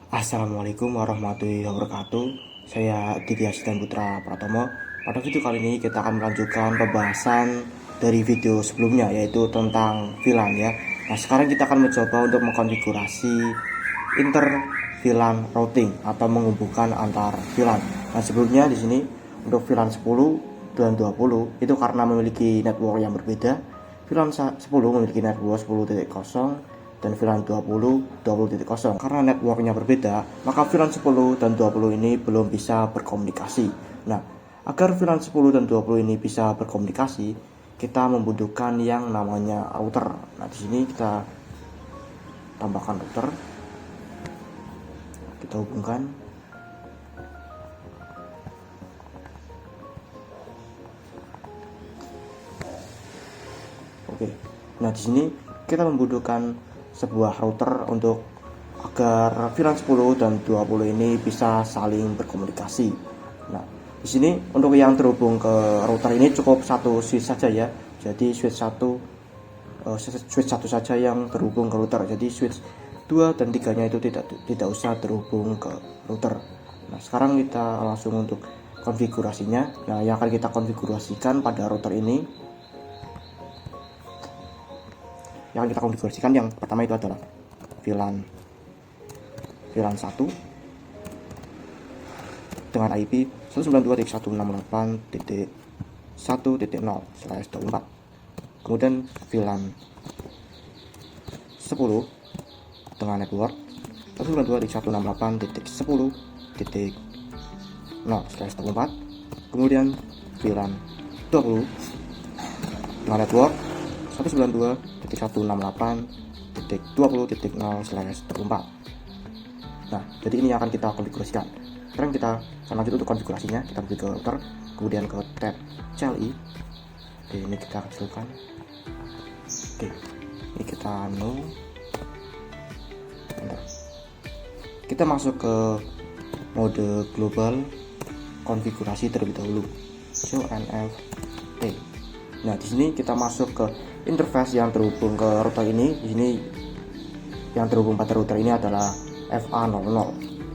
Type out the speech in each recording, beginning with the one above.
Assalamualaikum warahmatullahi wabarakatuh. Saya Ditya Sidan Putra Pratomo. Pada video kali ini kita akan melanjutkan pembahasan dari video sebelumnya, yaitu tentang VLAN ya. Nah, sekarang kita akan mencoba untuk mengkonfigurasi inter VLAN routing atau menghubungkan antar VLAN. Nah, sebelumnya di sini untuk VLAN 10 dan 20 itu karena memiliki network yang berbeda. VLAN 10 memiliki network 10.0 dan VLAN 20.0. Karena networknya berbeda, maka VLAN 10 dan 20 ini belum bisa berkomunikasi. Nah, agar VLAN 10 dan 20 ini bisa berkomunikasi, kita membutuhkan yang namanya router. Nah, di sini kita tambahkan router. Kita hubungkan. Oke. Nah, di sini kita membutuhkan sebuah router untuk agar VLAN 10 dan 20 ini bisa saling berkomunikasi. Nah, di sini untuk yang terhubung ke router ini cukup satu switch saja ya. Jadi switch satu saja yang terhubung ke router. Jadi switch 2 dan 3-nya itu tidak usah terhubung ke router. Nah, sekarang kita langsung untuk konfigurasinya. Nah, yang akan kita konfigurasikan pada router ini, yang kita konfigurasikan yang pertama itu adalah VLAN 1 dengan IP 192.168.1.0/24. Kemudian VLAN 10 dengan network 192.168.10.0/24. Kemudian VLAN 20 dengan network 192.168.20.0/24. Nah, jadi ini akan kita konfigurasikan. Sekarang kita akan lanjut untuk konfigurasinya. Kita pergi ke router, kemudian ke tab CLI. Oke, ini kita kecilkan. Oke, ini kita kita masuk ke mode global konfigurasi terlebih dahulu. Show NFT. Nah, di sini kita masuk ke interface yang terhubung ke router ini. Di sini yang terhubung pada router ini adalah FA00.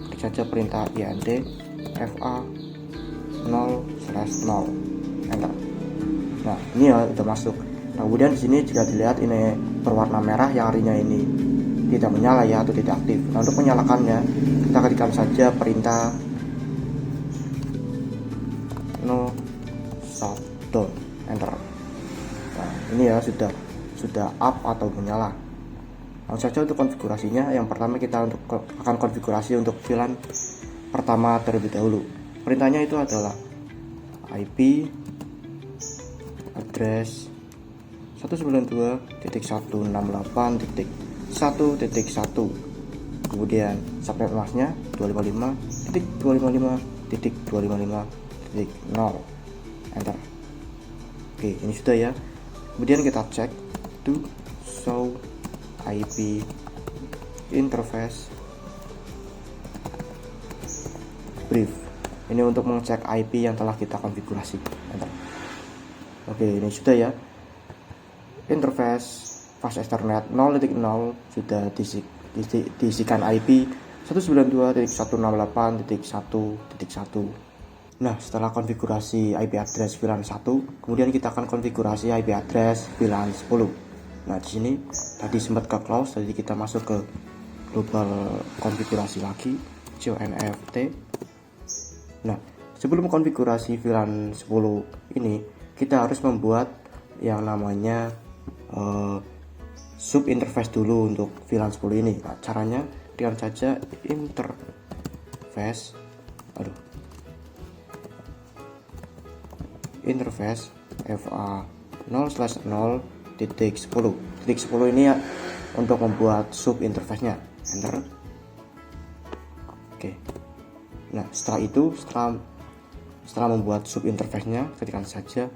Klik saja perintah INT FA0/0. Enter. Nah, ini ya sudah masuk. Nah, kemudian di sini jika dilihat ini berwarna merah, yang artinya ini tidak menyala ya, atau tidak aktif. Nah, untuk menyalakannya kita ketikkan saja perintah no shutdown. Enter. Nah, ini ya sudah up atau menyala. Langsung saja untuk konfigurasinya. Yang pertama kita akan konfigurasi untuk VLAN pertama terlebih dahulu. Perintahnya itu adalah IP address 192.168.1.1, kemudian subnet masnya 255.255.255.0. Enter. Oke, ini sudah ya. Kemudian kita cek to show IP interface brief. Ini untuk mengecek IP yang telah kita konfigurasi. Enter. Oke, ini sudah ya. Interface fast Ethernet 0.0 sudah diisikan IP 192.168.1.1. Nah, setelah konfigurasi IP address VLAN 1, kemudian kita akan konfigurasi IP address VLAN 10. Nah, di sini tadi sempat ke close, jadi kita masuk ke global konfigurasi lagi, CONFT. Nah, sebelum konfigurasi VLAN 10 ini, kita harus membuat yang namanya sub interface dulu untuk VLAN 10 ini. Nah, caranya dengan saja interface FA0/0.10. Titik 10 ini ya untuk membuat sub interface-nya. Enter. Oke. Nah, setelah membuat sub interface-nya, ketikkan saja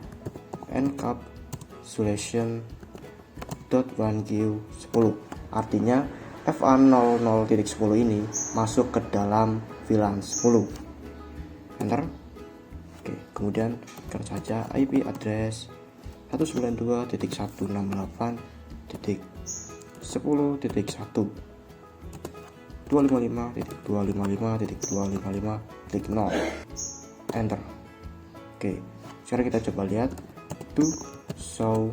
encapsulation.1Q10. Artinya FA00.10 ini masuk ke dalam VLAN 10. Enter. Oke, kemudian tekan saja IP address 192.168.10.1. 255.255.255.0. Enter. Oke, sekarang kita coba lihat to show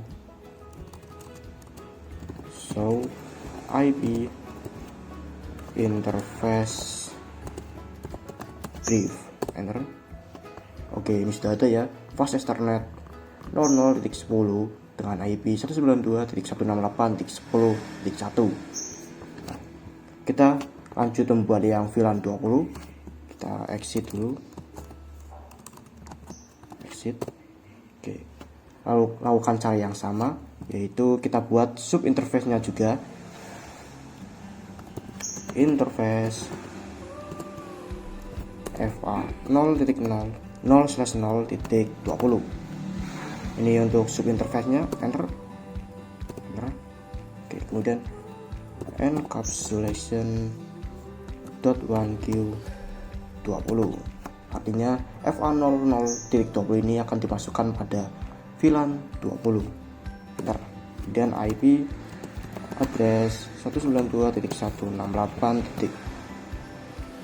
IP interface brief. Enter. Oke, ini sudah ada ya, fast Ethernet 00.10 dengan IP 192.168.10.1. Nah, kita lanjut membuat yang VLAN 20. Kita exit dulu. Oke, lalu lakukan cara yang sama, yaitu kita buat sub interface-nya juga. Interface FA 0.0/0/0.20. Ini untuk sub interface-nya. Enter. Oke, kemudian encapsulation.1q20. Artinya FA00.20 ini akan dimasukkan pada VLAN 20. Bentar. Kemudian IP address 192.168.20.1.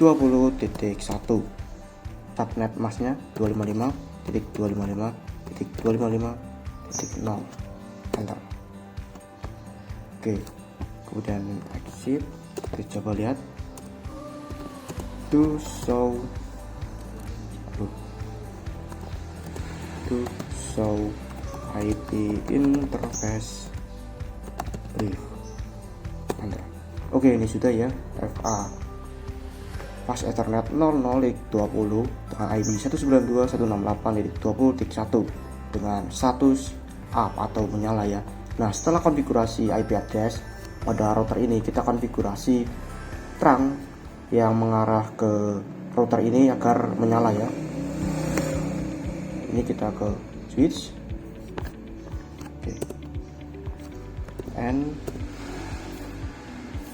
Subnet masknya 255.255.255.0. Enter. Oke, kemudian exit. Kita coba lihat to show IP interface brief. Enter. Oke, ini sudah ya, FA fast Ethernet 00.20 dengan IP 192.168.20.1 dengan status up atau menyala ya. Nah, setelah konfigurasi IP address pada router ini, kita konfigurasi terang yang mengarah ke router ini agar menyala ya. Ini kita ke switch. Oke. N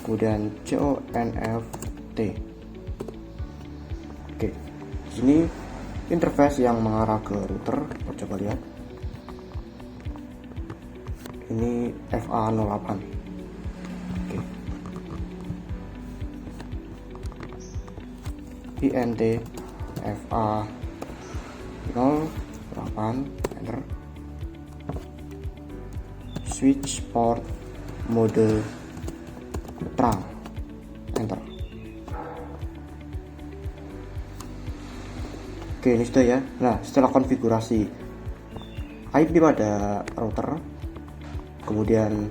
kemudian CONFT. Oke. Di sini interface yang mengarah ke router. Kita coba lihat. Ini FA08. Oke. INT FA08. Enter. Switch port mode terang. Enter. Oke, ini sudah ya. Nah, setelah konfigurasi IP pada router, kemudian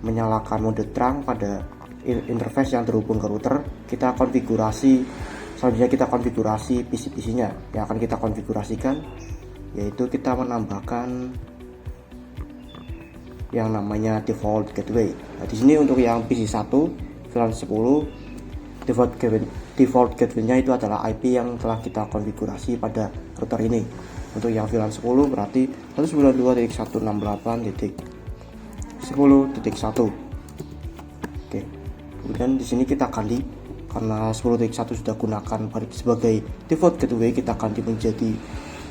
menyalakan mode terang pada interface yang terhubung ke router, kita konfigurasi. Selanjutnya kita konfigurasi PC-nya. Yang akan kita konfigurasikan yaitu kita menambahkan yang namanya default gateway. Nah, di sini untuk yang PC 1 VLAN 10, default gateway-nya itu adalah IP yang telah kita konfigurasi pada router ini. Untuk yang VLAN 10 berarti 192.168.10.1. Oke. Kemudian di sini kita ganti karena 10.1 sudah gunakan sebagai default gateway, kita ganti menjadi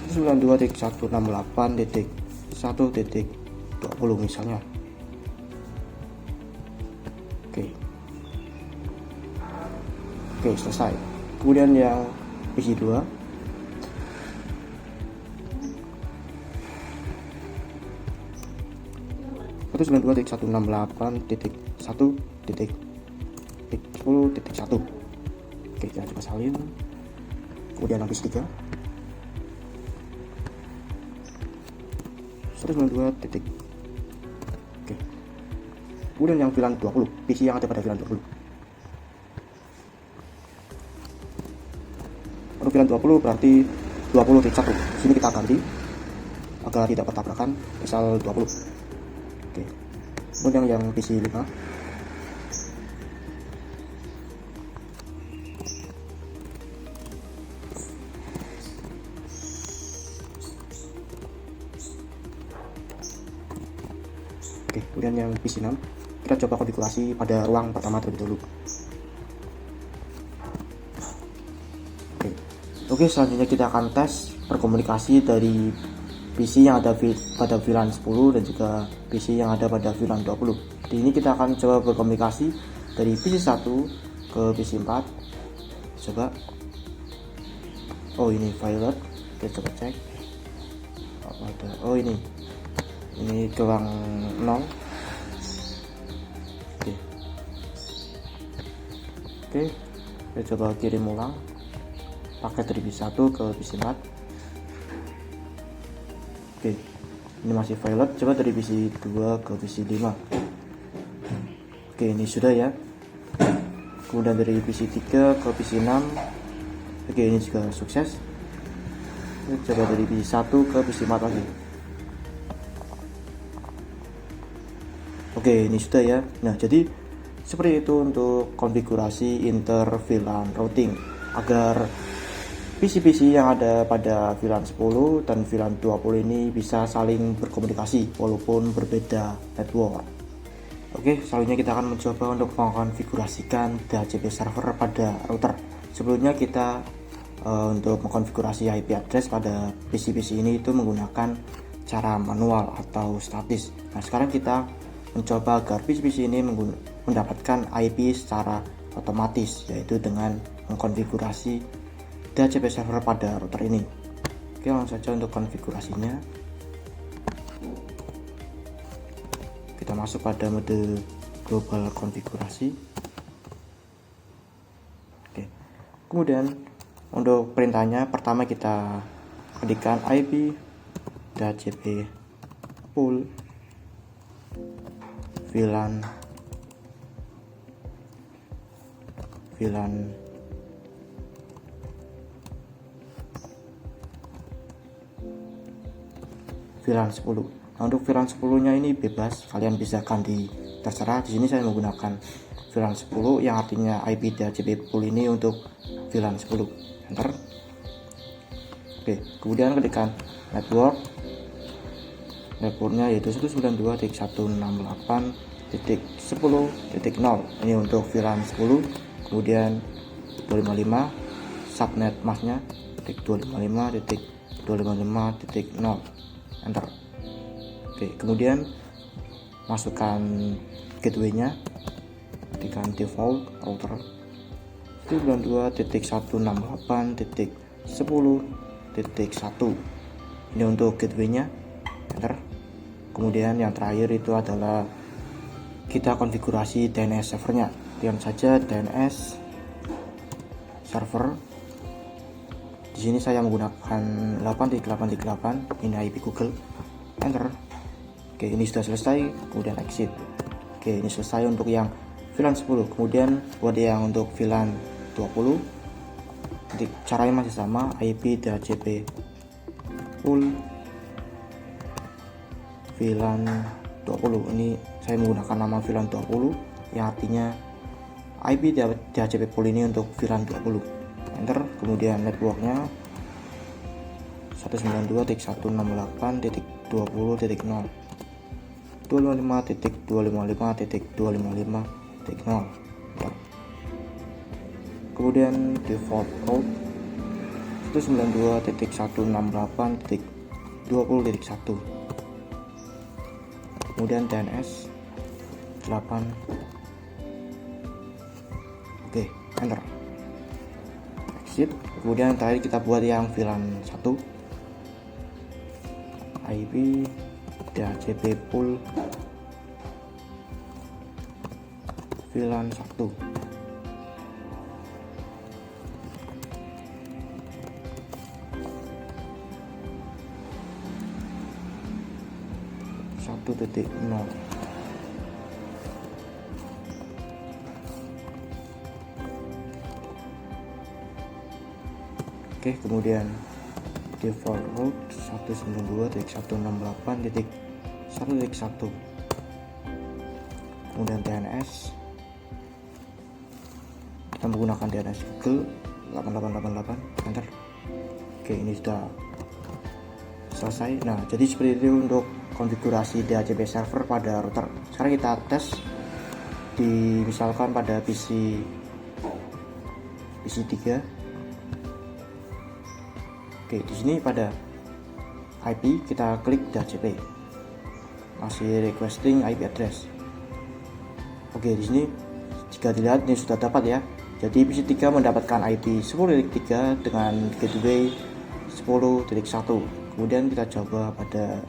92.168.1.20 misalnya. Oke, selesai. Kemudian yang PC 2, itu 92.168.1.10.1. Oke, kita coba salin. Kemudian yang PC 3 192. Oke. Kemudian yang VLAN 20, PC yang ada pada VLAN 20. Untuk VLAN 20 berarti 20.1. Sini kita ganti agar tidak bertabrakan, misal 20. Oke. Kemudian yang PC 5 Oke, kemudian yang PC 6 kita coba konfigurasi pada ruang pertama terlebih dahulu. Oke, selanjutnya kita akan tes berkomunikasi dari PC yang ada pada VLAN 10 dan juga PC yang ada pada VLAN 20. Di ini kita akan coba berkomunikasi dari PC 1 ke PC 4. Coba. Oh, ini Violet. Kita coba cek. Apa ada? Oh, ini gelang 0. Oke, kita coba kirim ulang paket dari PC 1 ke PC 4. Oke, ini masih Violet. Coba dari PC 2 ke PC 5. Oke, ini sudah ya. Kemudian dari PC 3 ke PC 6. Oke, ini juga sukses. Kita coba dari PC 1 ke PC 4 lagi. Oke, ini sudah ya. Nah, jadi seperti itu untuk konfigurasi inter VLAN routing agar PC-PC yang ada pada VLAN 10 dan VLAN 20 ini bisa saling berkomunikasi walaupun berbeda network. Oke, selanjutnya kita akan mencoba untuk mengkonfigurasikan DHCP server pada router. Sebelumnya kita untuk mengkonfigurasi IP address pada PC-PC ini itu menggunakan cara manual atau statis. Nah, sekarang kita mencoba agar PC-PC ini mendapatkan IP secara otomatis, yaitu dengan mengkonfigurasi DHCP server pada router ini. Oke, langsung saja untuk konfigurasinya. Kita masuk pada mode global konfigurasi. Oke. Kemudian untuk perintahnya, pertama kita ketikkan IP DHCP pool VLAN 10. Nah, untuk VLAN 10-nya ini bebas, kalian bisa ganti terserah. Di sini saya menggunakan VLAN 10 yang artinya IP DHCP pool ini untuk VLAN 10. Enter. Oke, kemudian ketikkan networknya yaitu 192.168.10.0. ini untuk VLAN 10. Kemudian 255 subnet masknya 255.255.0. enter. Oke, kemudian masukkan gateway-nya dengan default router 92.168.10.1. ini untuk gateway-nya. Enter. Kemudian yang terakhir itu adalah kita konfigurasi DNS servernya. Lihat saja DNS server. Di sini saya menggunakan 8.8.8, ini IP Google. Enter. Oke, ini sudah selesai. Kemudian exit. Oke, ini selesai untuk yang VLAN 10. Kemudian buat yang untuk VLAN 20, caranya masih sama, IP DHCP pool VLAN 20. ini saya menggunakan nama VLAN 20 yang artinya IP DHCP pool ini untuk VLAN 20. Enter. Kemudian networknya 192.168.20.0 255.255.255.0. Kemudian default route 192.168.20.1. kemudian DNS 8. Oke, enter. Exit. Kemudian terakhir kita buat yang VLAN 1, IP DHCP pool VLAN 1. .0. Oke, kemudian default route 192.168.1.1. kemudian DNS kita menggunakan DNS Google 8888. enter. Oke, ini sudah selesai. Nah, jadi seperti itu untuk konfigurasi DHCP server pada router. Sekarang kita tes misalkan pada PC 3. Oke, di sini pada IP kita klik DHCP. Masih requesting IP address. Oke, di sini jika dilihat ini sudah dapat ya. Jadi PC3 mendapatkan IP 10.3 dengan gateway 10.1. Kemudian kita coba pada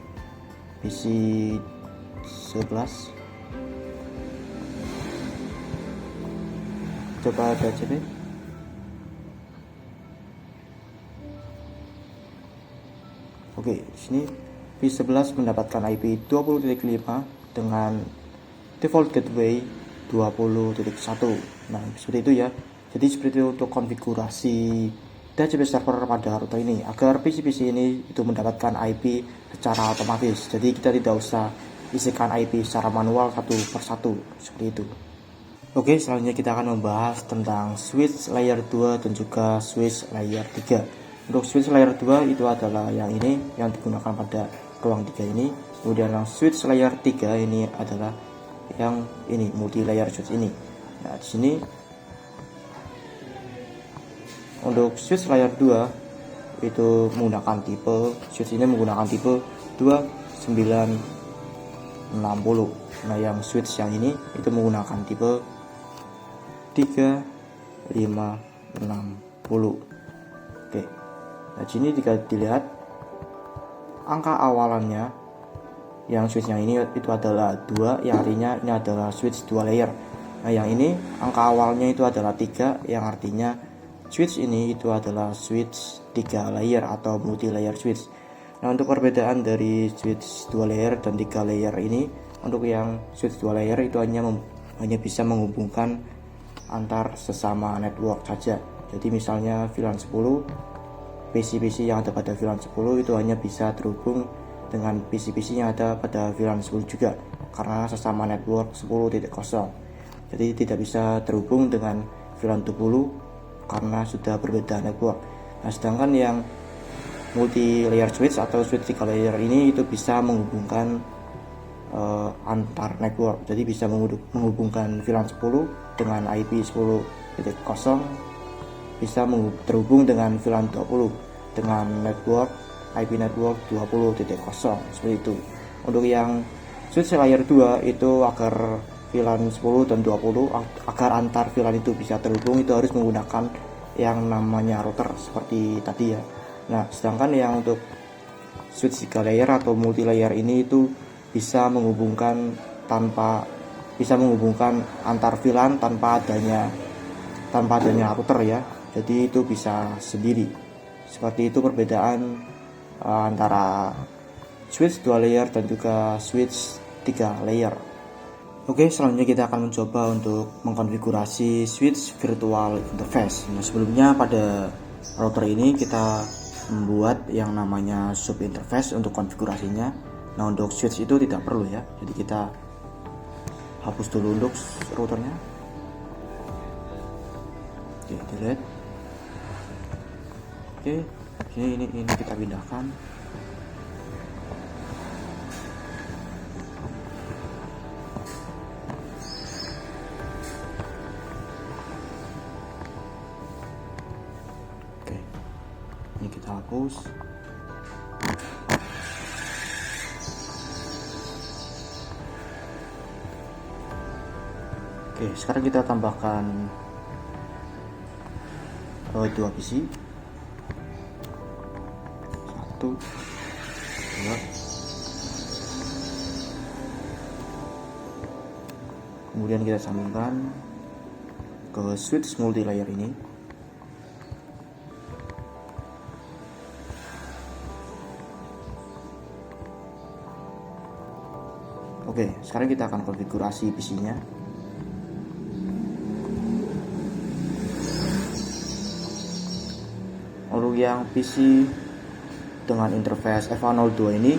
PC 11, coba DHCP. Oke, di sini PC11 mendapatkan IP 20.5 dengan default gateway 20.1. Nah, seperti itu ya. Jadi seperti itu untuk konfigurasi DHCP server pada router ini agar PC-PC ini itu mendapatkan IP secara otomatis. Jadi kita tidak usah isikan IP secara manual satu persatu seperti itu. Oke, selanjutnya kita akan membahas tentang switch layer 2 dan juga switch layer 3. Untuk switch layer 2 itu adalah yang ini yang digunakan pada ruang 3 ini. Kemudian yang switch layer 3 ini adalah yang ini, multi layer switch ini. Nah, di sini untuk switch layer 2 itu menggunakan tipe switch ini menggunakan tipe 2960. Nah, yang switch yang ini itu menggunakan tipe 3560. Oke. Nah, di sini jika dilihat angka awalannya yang switch yang ini itu adalah 2, yang artinya ini adalah switch 2 layer. Nah, yang ini angka awalnya itu adalah 3, yang artinya switch ini itu adalah switch 3 layer atau multi layer switch. Nah, untuk perbedaan dari switch 2 layer dan 3 layer ini, untuk yang switch 2 layer itu hanya bisa menghubungkan antar sesama network saja. Jadi misalnya VLAN 10, PC-PC yang ada pada VLAN 10 itu hanya bisa terhubung dengan PC-PC yang ada pada VLAN 10 juga, karena sesama network 10.0. Jadi tidak bisa terhubung dengan VLAN 20 karena sudah berbeda network. Nah, sedangkan yang multi layer switch atau switch 3 layer ini itu bisa menghubungkan antar network. Jadi bisa menghubungkan VLAN 10 dengan IP 10.0, bisa terhubung dengan VLAN 20 dengan network IP network 20.0 seperti itu. Untuk yang switch layer 2 itu agar VLAN 10 dan 20 agar antar VLAN itu bisa terhubung itu harus menggunakan yang namanya router seperti tadi ya. Nah, sedangkan yang untuk switch 3 layer atau multi layer ini itu bisa menghubungkan antar VLAN tanpa adanya router ya. Jadi itu bisa sendiri. Seperti itu perbedaan antara switch 2 layer dan juga switch 3 layer. Oke, selanjutnya kita akan mencoba untuk mengkonfigurasi switch virtual interface. Nah, sebelumnya pada router ini kita membuat yang namanya sub interface untuk konfigurasinya. Nah, untuk switch itu tidak perlu ya. Jadi kita hapus dulu untuk routernya. Oke, delete. Oke, ini kita pindahkan. Oke, ini kita hapus. Oke, sekarang kita tambahkan 2 PC. 1, 2. Kemudian kita sambungkan ke switch multi layer ini. Oke, sekarang kita akan konfigurasi PC-nya. Untuk yang PC dengan interface FA02 ini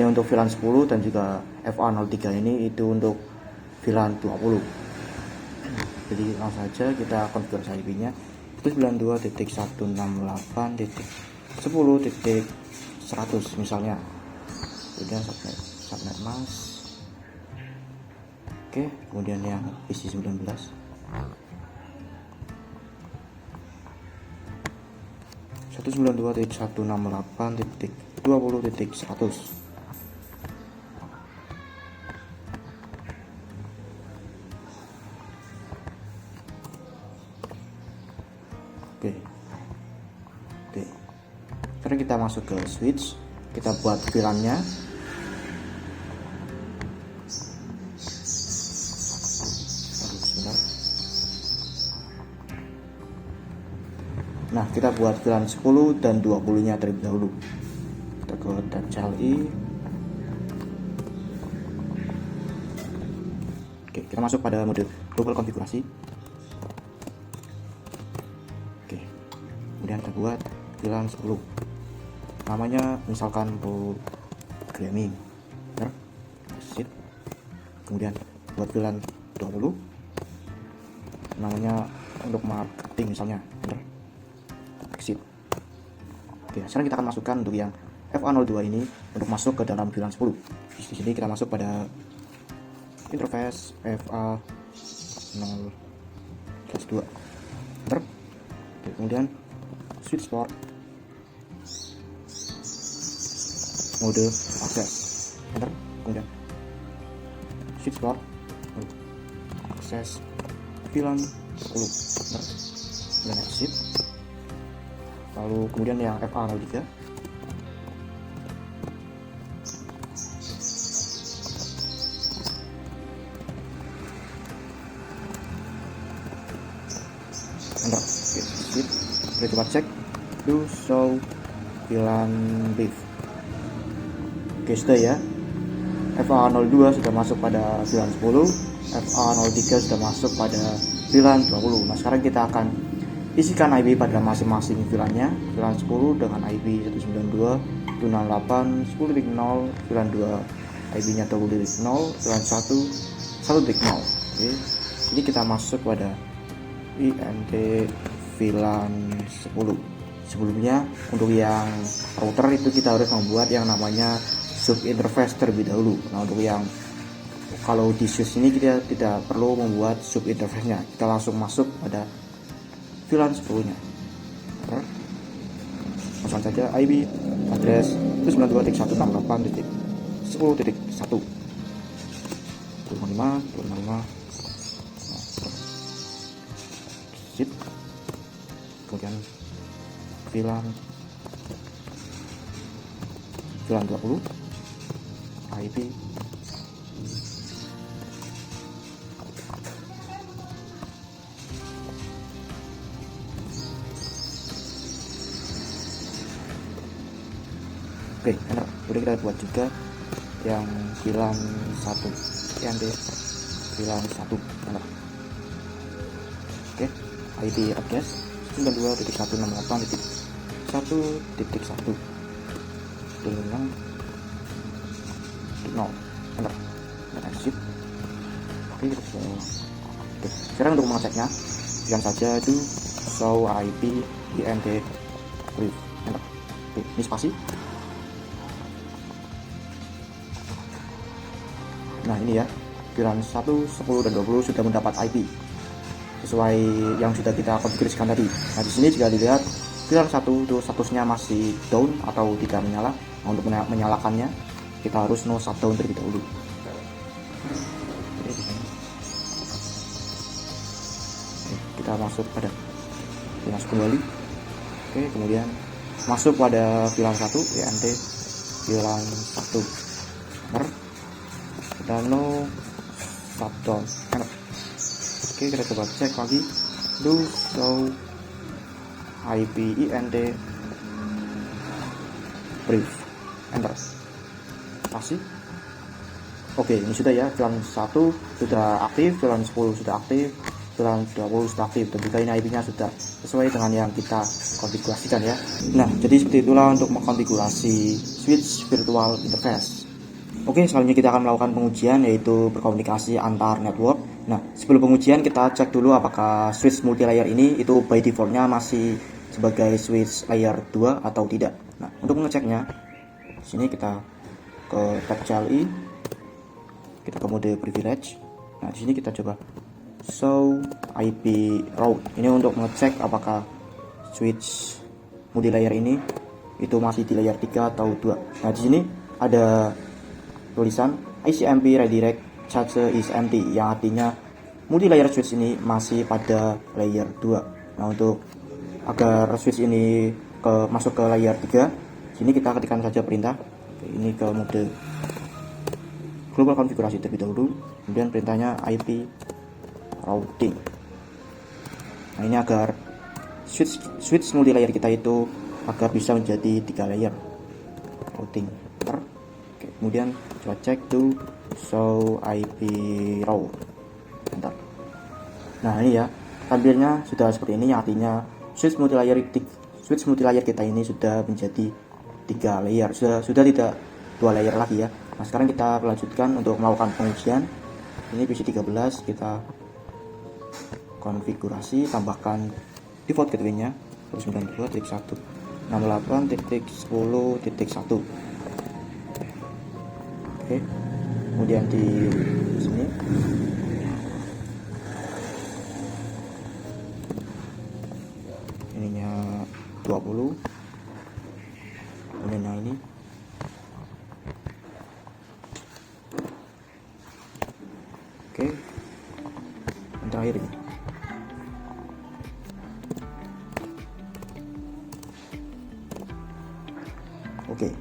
untuk VLAN 10 dan juga FA03 ini itu untuk VLAN 20. Jadi langsung saja kita konfigurasi IP-nya. Itu 92.168.10.100 misalnya. Kemudian subnet mask. Oke, kemudian yang PC 19. Oke, Oke. Sekarang kita masuk ke switch, kita buat VLAN-nya. Nah, kita buat VLAN 10 dan 20 nya terlebih dahulu. Kita ke tab CLI. Oke, kita masuk pada mode global konfigurasi. Oke, kemudian kita buat VLAN 10, namanya misalkan programming, exit. Kemudian buat VLAN 20, namanya untuk marketing misalnya, exit. Oke, sekarang kita akan masukkan untuk yang FA02 ini untuk masuk ke dalam VLAN 10. Di sini kita masuk pada interface FA0/2. Oke, kemudian switch port, mode akses, kemudian switch port, akses VLAN 10, dan exit. Lalu kemudian yang FA03, enter. Oke, skip. Kita coba cek do show VLAN brief. Oke, sudah ya. FA02 sudah masuk pada VLAN 10, FA03 sudah masuk pada VLAN 20. Nah, sekarang kita akan isikan IP pada masing-masing VLAN-nya. VLAN 10 dengan IP 192.168.10.0, VLAN 2 IP-nya 20.0, VLAN 1 1.0. Oke. Jadi kita masuk pada INT VLAN 10. Sebelumnya untuk yang router itu kita harus membuat yang namanya sub interface terlebih dahulu. Nah, untuk yang kalau di switch ini kita tidak perlu membuat sub interface-nya, kita langsung masuk pada VLAN 10-nya. Langsung saja IP address 92.168.10.1 255 zip. Kemudian VLAN 20 IP oke, enak. Udah kita buat juga yang VLAN 1 INT VLAN 1 enak. Oke, IP address 92.168.1.1 dengan 0 enter dan exit. Oke, kita sudah. Oke, sekarang untuk mengeceknya tekan saja do show IP INT brief enter. Oke, ini spasi. Nah, ini ya, VLAN 1, 10 dan 20 sudah mendapat IP sesuai yang sudah kita konfigurasikan tadi. Nah, di sini jika dilihat VLAN 1 itu statusnya masih down atau tidak menyala. Nah, untuk menyalakannya kita harus no shutdown terlebih dahulu. Oke, kita masuk kembali. Oke, kemudian masuk pada VLAN 1 INT VLAN 1 dan no shutdown. Oke, kita coba cek lagi do show IP INT brief enter pasti. Oke, ini sudah ya, VLAN 1 sudah aktif, VLAN 10 sudah aktif, VLAN 20 sudah aktif, dan juga ini IP-nya sudah sesuai dengan yang kita konfigurasikan ya. Nah, jadi seperti itulah untuk mengkonfigurasi switch virtual interface. Oke, selanjutnya kita akan melakukan pengujian, yaitu berkomunikasi antar network. Nah, sebelum pengujian kita cek dulu apakah switch multi-layer ini itu by defaultnya masih sebagai switch layer 2 atau tidak. Nah, untuk mengeceknya, di sini kita ke tab CLI, kita ke mode privilege. Nah, di sini kita coba show IP route. Ini untuk mengecek apakah switch multi-layer ini itu masih di layer 3 atau 2. Nah, di sini ada tulisan ICMP redirect charge is empty, yang artinya multi layer switch ini masih pada layer 2. Nah, untuk agar switch ini masuk ke layer 3, sini kita ketikkan saja perintah. Oke, ini ke mode global konfigurasi terlebih dahulu, kemudian perintahnya IP routing. Nah, ini agar switch multi layer kita itu agar bisa menjadi 3 layer routing. Oke, kemudian coba cek to show IP row. Bentar. Nah, ini ya, tampilnya sudah seperti ini, artinya switch multi layer kita ini sudah menjadi 3 layer, sudah tidak 2 layer lagi ya. Nah, sekarang kita lanjutkan untuk melakukan pengujian. Ini PC 13, kita konfigurasi, tambahkan default gateway-nya 192.168.10.1. Oke, kemudian di sini ininya 20, kemudian yang ini oke, yang terakhir ini. Oke,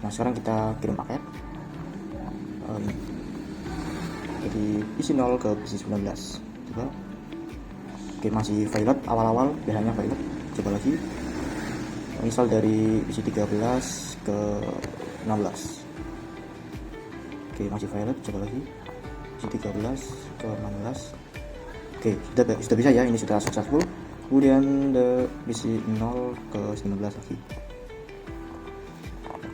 nah sekarang kita kirim paket jadi isi 0 ke PC 19. Coba. Oke, masih violet awal-awal, biasanya violet. Coba lagi misal dari PC 13 ke 16. Oke, masih violet. Coba lagi PC 13 ke 16. Oke, sudah bisa ya, ini sudah successful. Kemudian PC 0 ke 19 lagi.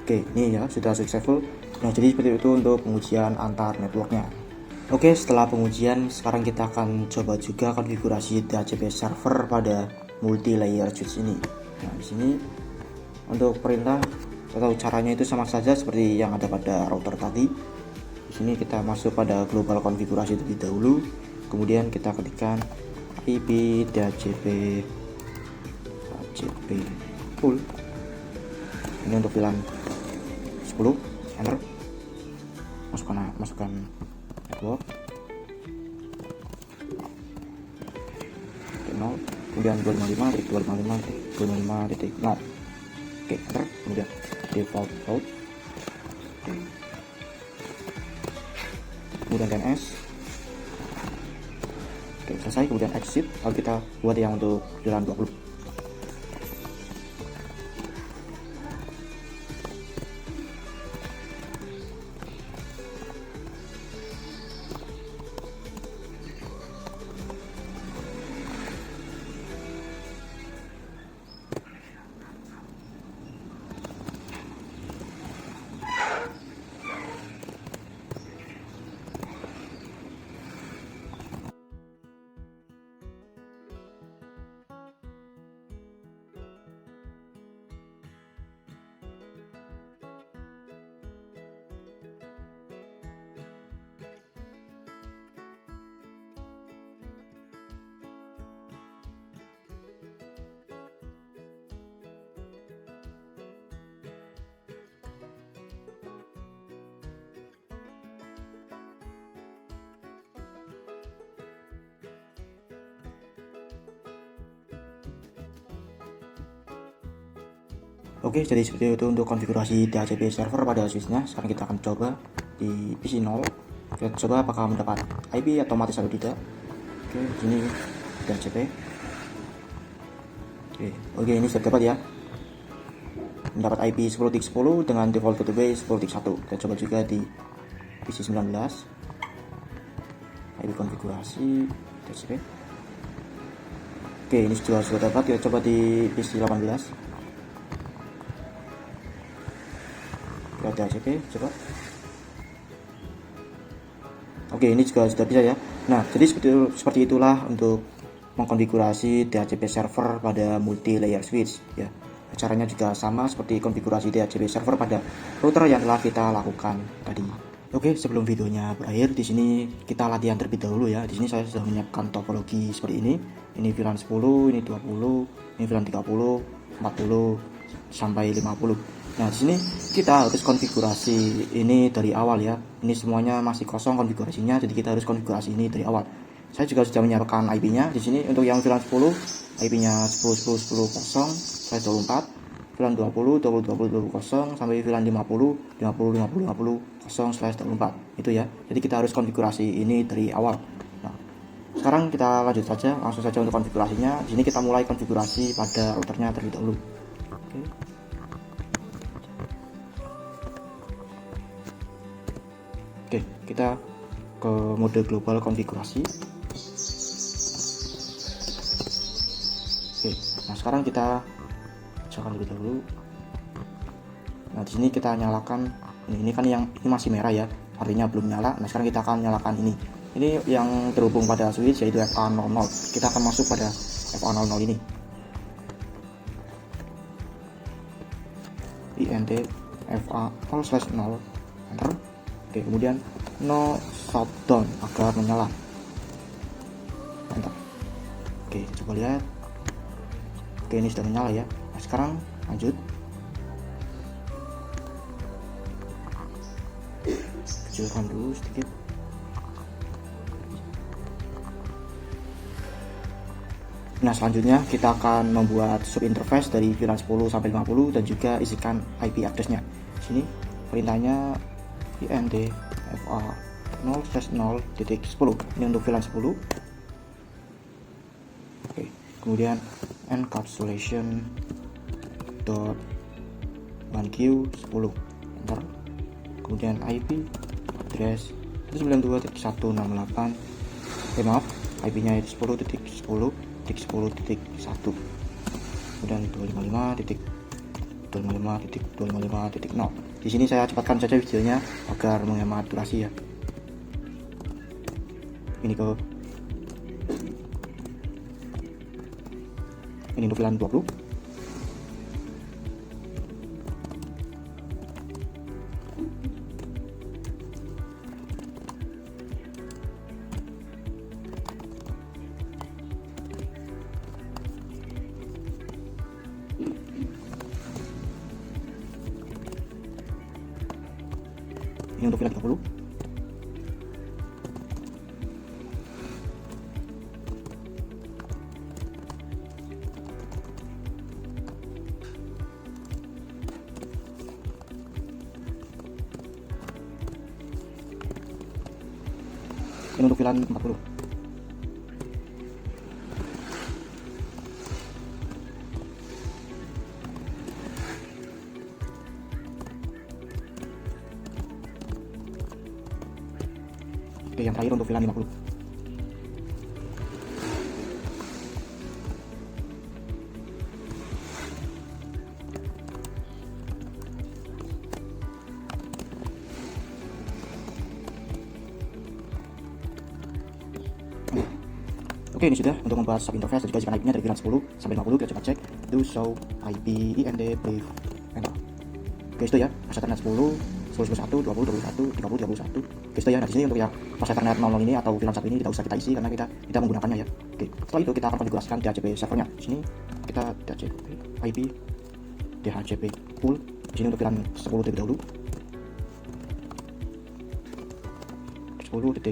Oke, ini ya sudah successful. Nah, jadi seperti itu untuk pengujian antar networknya. Oke, setelah pengujian, sekarang kita akan coba juga konfigurasi DHCP server pada multi layer switch ini. Nah, di sini untuk perintah atau caranya itu sama saja seperti yang ada pada router tadi. Di sini kita masuk pada global konfigurasi terlebih dahulu, kemudian kita ketikkan IP DHCP full. Ini untuk VLAN 10, enter. Masukkan network 0, kemudian 255.255.255.0. Oke, enter. Kemudian default route, kemudian DNS. Oke, selesai. Kemudian exit, lalu kita buat yang untuk jalan 20. Oke, jadi seperti itu untuk konfigurasi DHCP server pada switchnya. Sekarang kita akan coba di PC 0. Kita coba apakah mendapat IP otomatis atau tidak. Oke, ini DHCP. Oke, ini sudah dapat ya. Mendapat IP 10.10 dengan default gateway 10.1. Kita coba juga di PC 19. IP konfigurasi DHCP. Oke, ini sudah dapat. Kita coba di PC 18. DHCP coba. Oke, ini juga sudah bisa ya. Nah, jadi seperti itulah untuk mengkonfigurasi DHCP server pada multi layer switch ya. Caranya juga sama seperti konfigurasi DHCP server pada router yang telah kita lakukan tadi. Oke, sebelum videonya berakhir, di sini kita latihan terlebih dahulu ya. Di sini saya sudah menyiapkan topologi seperti ini. Ini VLAN 10, ini 20, ini VLAN 30, 40 sampai 50. Nah, di sini kita harus konfigurasi ini dari awal ya. Ini semuanya masih kosong konfigurasinya, jadi kita harus konfigurasi ini dari awal. saya juga sudah menyiapkan IP-nya. Di sini untuk yang VLAN 10 IP-nya 10.10.10/24, VLAN 20 20.20.20 sampai VLAN 50 50.50.50/24 itu ya. Jadi kita harus konfigurasi ini dari awal. Nah, sekarang kita lanjut saja, langsung saja untuk konfigurasinya. Di sini kita mulai konfigurasi pada routernya terlebih dahulu. Oke, kita ke mode global konfigurasi. Oke, nah sekarang kita coba lebih dahulu. Nah, di sini kita nyalakan ini kan yang ini masih merah ya, artinya belum nyala. Nah, sekarang kita akan nyalakan ini. Ini yang terhubung pada switch yaitu FA00. Kita akan masuk pada FA00 ini. INT FA0/0 enter. Oke, kemudian no shutdown agar menyala. Enter. Oke, coba lihat. Oke, ini sudah menyala ya. Nah, sekarang lanjut. Kecilkan dulu sedikit. Nah, selanjutnya kita akan membuat sub interface dari VLAN 10 sampai 50 dan juga isikan IP address-nya. Sini perintahnya INT FA0/0.10. Ini untuk VLAN 10. Oke, kemudian encapsulation .1q10 enter. Kemudian IP address 192.168. Maaf, IP-nya itu 10.10.10.1. Kemudian 255.255.255.0. Di sini saya cepatkan saja videonya agar menghemat durasi ya. Ini untuk VLAN 20. Ini untuk VLAN 30. Ini untuk VLAN 40. Oke, yang terakhir untuk VLAN 50. Oke, ini sudah untuk membuat sub interface dan juga jika IP-nya dari VLAN 10 sampai 50. Kita coba cek do show IP INT brief enter. Oke, itu ya pas Ethernet 10 11 20 21 30 31. Oke, itu ya. Nah, di sini untuk yang pas Ethernet 00 ini atau VLAN 1 ini tidak usah kita isi karena kita menggunakannya ya. Oke, setelah itu kita akan konfigurasikan DHCP servernya. Di sini kita DHCP IP DHCP pool. Di sini untuk VLAN 10 terlebih dahulu. 10.0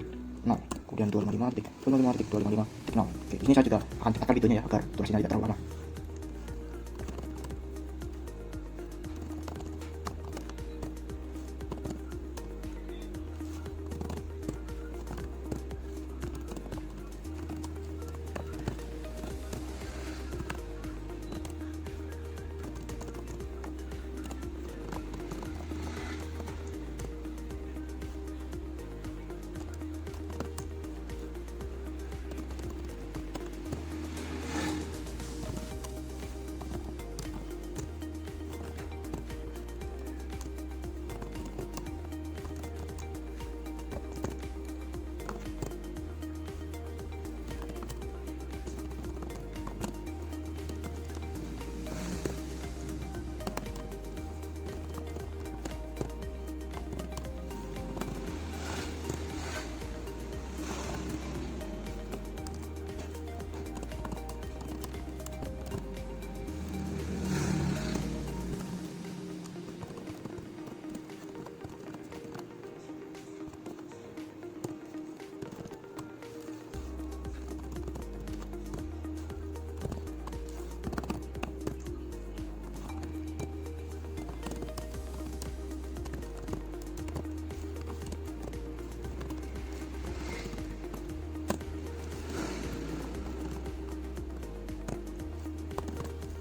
kemudian 255.255.255.0. Oke, di sini saya juga akan tekan videonya ya agar durasinya tidak terlalu lama.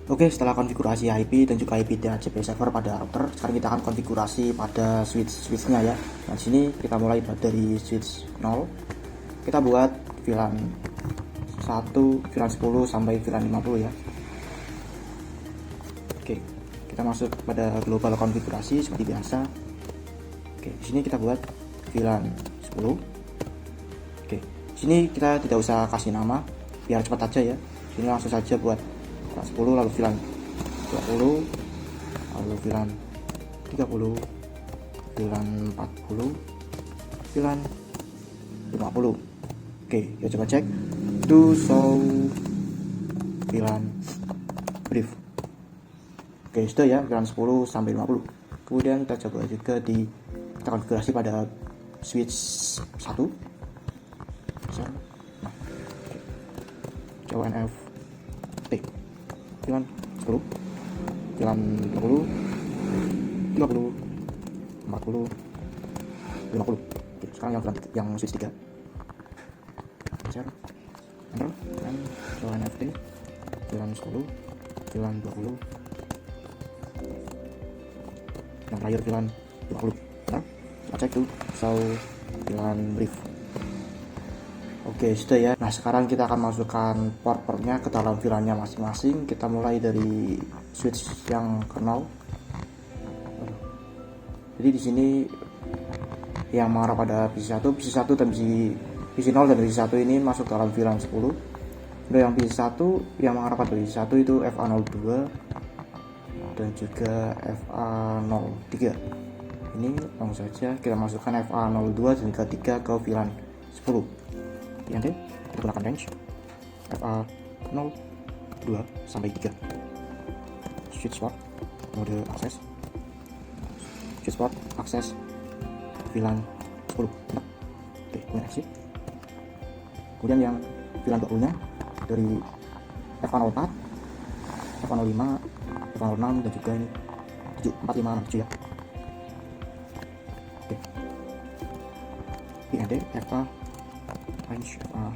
Oke, setelah konfigurasi IP dan juga IP DHCP server pada router, sekarang kita akan konfigurasi pada switch-nya ya. Nah, di sini kita mulai dari switch 0. Kita buat VLAN 1, VLAN 10 sampai VLAN 50 ya. Oke, kita masuk pada global konfigurasi seperti biasa. Oke, di sini kita buat VLAN 10. Oke, di sini kita tidak usah kasih nama, biar cepat aja ya. Sini langsung saja buat VLAN 10, lalu VLAN 20, lalu VLAN 30, VLAN 40, VLAN 50. Oke, kita coba cek. To show VLAN brief. Oke, sudah ya, VLAN 10 sampai 50. Kemudian kita coba juga kita konfigurasi pada switch 1. Nah, CONF T VLAN 10, VLAN 20, 30, 40, 50. Oke, sekarang yang switch 3. Share, enter, dan CONF T VLAN 10, VLAN 20, yang terakhir VLAN 50. Nah, kita cek tuh so VLAN brief. Oke, sudah ya. Nah, sekarang kita akan masukkan port-portnya ke dalam VLAN-nya masing-masing. Kita mulai dari switch yang ke 0. Jadi di sini yang mengarah pada PC1 dan PC0 dan PC1 ini masuk dalam VLAN 10. Dan yang PC1 yang mengarah pada PC1 itu FA02 dan juga FA03. Ini langsung saja kita masukkan FA02 dan juga 3 ke VLAN 10. Nanti kita gunakan range FA02 sampai 3. Switch port mode akses, switch port akses VLAN 10. Oke, kemudian exit. Kemudian yang VLAN 20 nya dari FA04, FA05, FA06 dan juga ini 74567 ya. Oke, IND FA range FA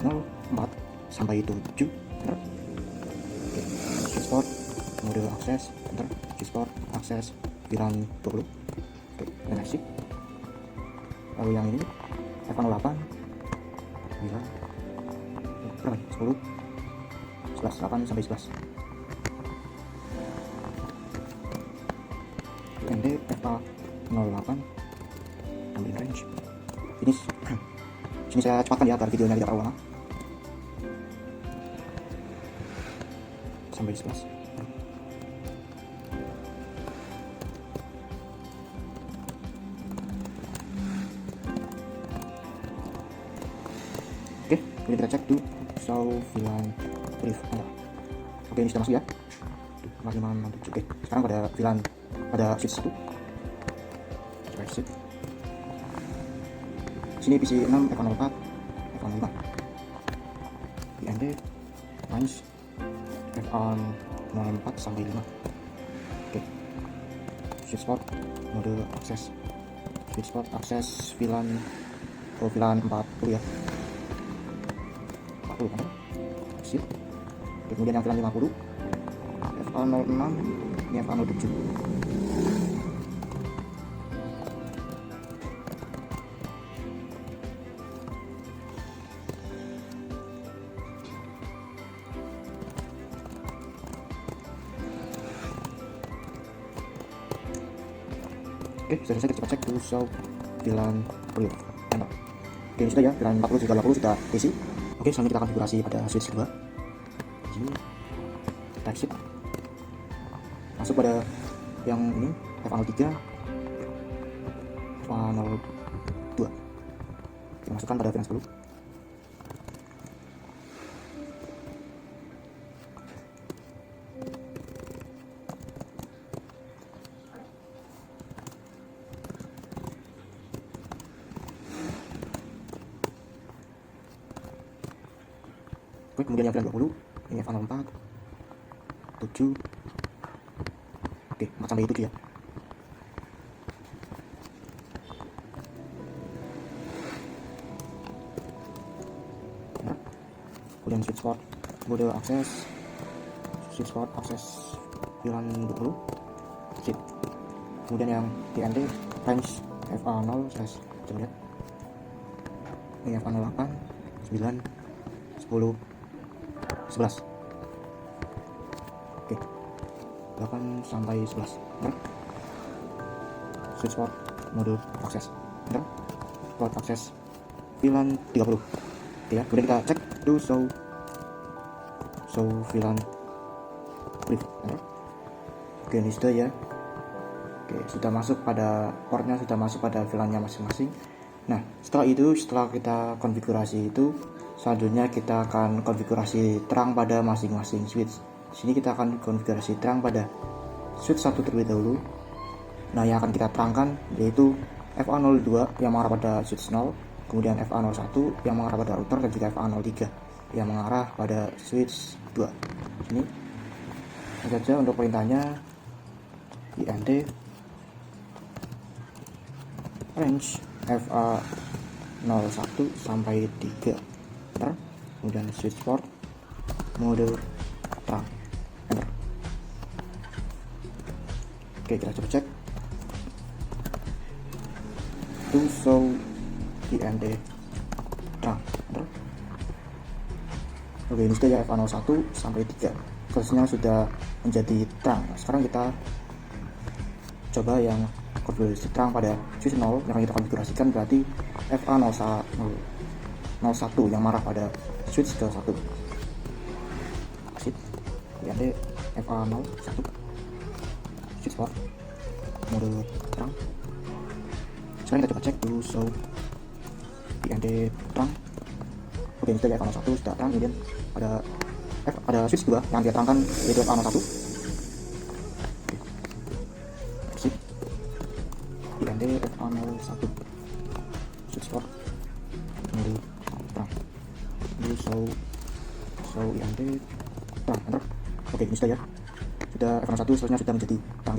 04 sampai 7. Enter. Oke, switch port mode akses, enter. Switch port akses VLAN 20. Oke, dan exit. Lalu yang ini FA08 VLAN berapa? 10 11 8 sampai 11. ND FA08 ambil range. Sini saya cepatkan ya agar videonya tidak terlalu lama. Sampai 11. Oke, kemudian kita cek tuh show VLAN brief. Oke, ini sudah masuk ya. 4567. Oke, sekarang pada VLAN pada switch 1. Coba exit. Sini PC6 FA04, FA05. IND range FA04 sampai 5. Oke. Switch port mode akses. Switch port akses VLAN VLAN 40 ya. 40 kan? Exit. Kemudian yang VLAN 50 FA06, ini FA07. Oke, sudah selesai. Kita coba cek to show VLAN brief. Oke, ini sudah ya, VLAN 40 juga 80 sudah isi. Oke, selanjutnya kita konfigurasi pada switch 2. Di sini kita exit. Masuk pada yang ini FA03, FA02. Kita masukkan pada VLAN 10. Oke, kemudian yang VLAN 20 ini FA04 7. Oke, 4 sampai 7 ya. Nah, kemudian switch port mode akses, switch port akses VLAN 20, sip. Kemudian yang TNT range FA0 coba lihat ini FA08 9 10 11. Oke, 8 sampai 11. Benar. Switch port mode akses, benar. Port akses VLAN 30. Oke ya, kemudian kita cek do show VLAN brief, benar. Oke, ini sudah ya. Oke, sudah masuk pada portnya, sudah masuk pada VLAN-nya masing-masing. Nah, setelah kita konfigurasi itu, selanjutnya kita akan konfigurasi terang pada masing-masing switch. Di sini kita akan konfigurasi terang pada switch 1 terlebih dahulu. Nah, yang akan kita terangkan yaitu FA02 yang mengarah pada switch 0, kemudian FA01 yang mengarah pada router, dan juga FA03 yang mengarah pada switch 2. Ini saja untuk perintahnya. INT range FA01 sampai 3. Enter. Kemudian switch port mode terang, enter. Oke, kita coba cek to show INT terang, enter. Oke, ini sudah ya FA01 sampai 3 prosesnya sudah menjadi terang. Nah, sekarang kita coba yang konfigurasi terang pada switch 0 yang kita konfigurasikan, berarti FA01 yang marah pada switch ke 1. Sip. INT FA01 switch port mode terang. Sekarang kita coba cek dulu show INT terang. Oke, ini sudah ya FA01 sudah terang. Kemudian pada switch 2 yang dia terangkan yaitu FA01. INT FA01 switch port mode terang. Ini show INT terang, enter. Oke, ini sudah ya, sudah FA01 selanjutnya sudah menjadi terang.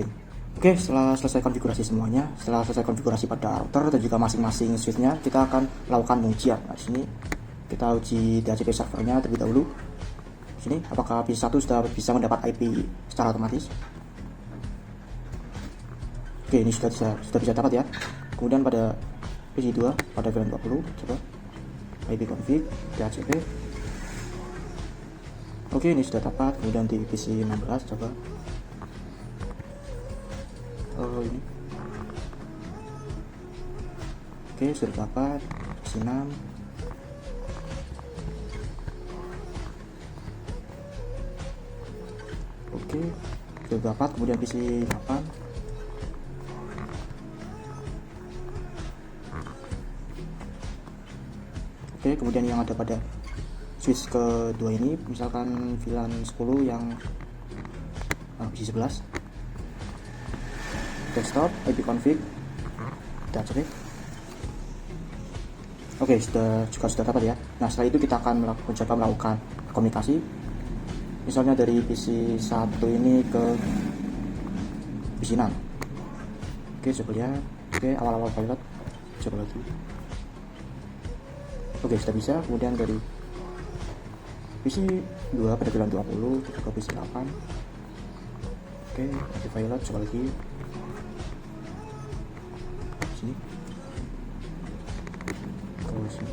Oke, setelah selesai konfigurasi semuanya, setelah selesai konfigurasi pada router dan juga masing-masing switchnya, kita akan melakukan pengujian. Nah, di sini kita uji DHCP servernya terlebih dahulu. Di sini apakah PC1 sudah bisa mendapat IP secara otomatis. Oke, ini sudah bisa dapat ya. Kemudian pada PC2 pada VLAN 20 coba IP config DHCP. Oke, ini sudah dapat. Kemudian di PC 16 coba ini. Oke, sudah dapat PC 6. Oke, sudah dapat. Kemudian PC 8. Oke, kemudian yang ada pada switch kedua ini, misalkan VLAN 10 yang PC 11. Desktop, IP config, DHCP. Oke, sudah dapat ya. Nah, setelah itu kita akan mencoba melakukan komunikasi. Misalnya dari PC 1 ini ke PC 6. Oke, coba lihat. Oke, awal-awal pilot. Coba lagi. Oke, sudah bisa. Kemudian dari PC 2 pada VLAN 20 kita ke PC 8. Oke, lagi pilot, coba lagi. Sini. Sini.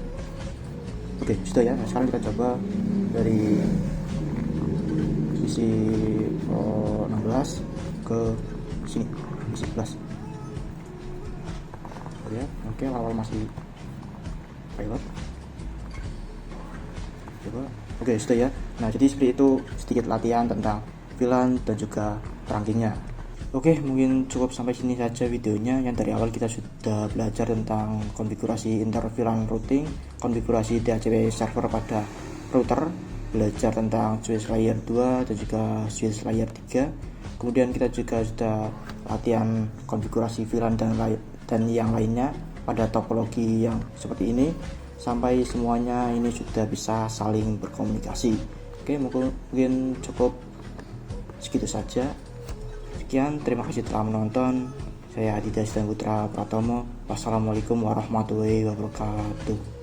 Oke, sudah ya. Nah, sekarang kita coba dari PC 16 ke sini, PC 11. Oke, awal masih pilot. Coba. Oke, sudah ya. Nah, jadi seperti itu sedikit latihan tentang VLAN dan juga rankingnya. Oke, mungkin cukup sampai sini saja videonya. Yang dari awal kita sudah belajar tentang konfigurasi inter VLAN routing, konfigurasi DHCP server pada router, belajar tentang switch layer 2 dan juga switch layer 3. Kemudian kita juga sudah latihan konfigurasi VLAN dan yang lainnya pada topologi yang seperti ini, sampai semuanya ini sudah bisa saling berkomunikasi. Oke, mungkin cukup segitu saja. Sekian, terima kasih telah menonton. Saya Aditya Putra Pratomo. Wassalamualaikum warahmatullahi wabarakatuh.